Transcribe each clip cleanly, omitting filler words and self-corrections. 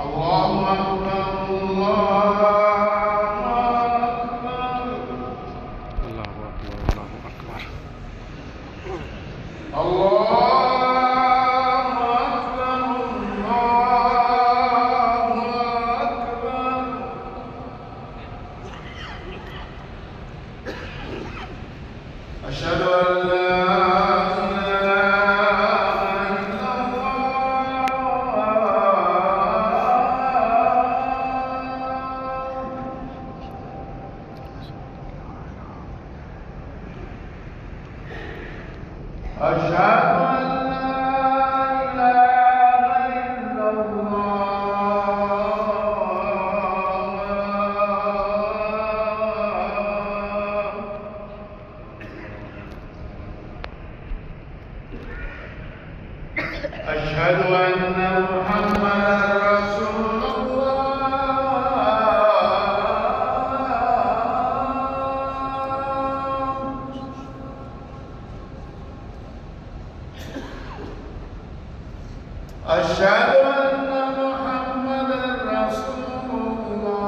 الله أكبر الله أكبر الله أكبر الله أكبر. الله أكبر الله أكبر. أشهد أن لا أشهد أن لا إله إلا الله. أشهد أن محمدا رسول أشهد أن محمدا رسول الله.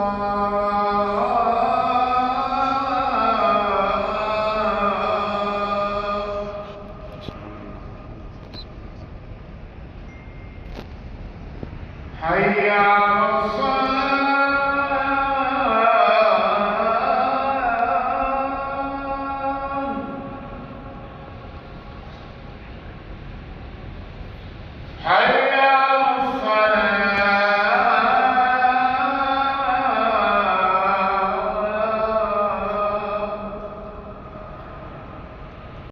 حي على الصلاة.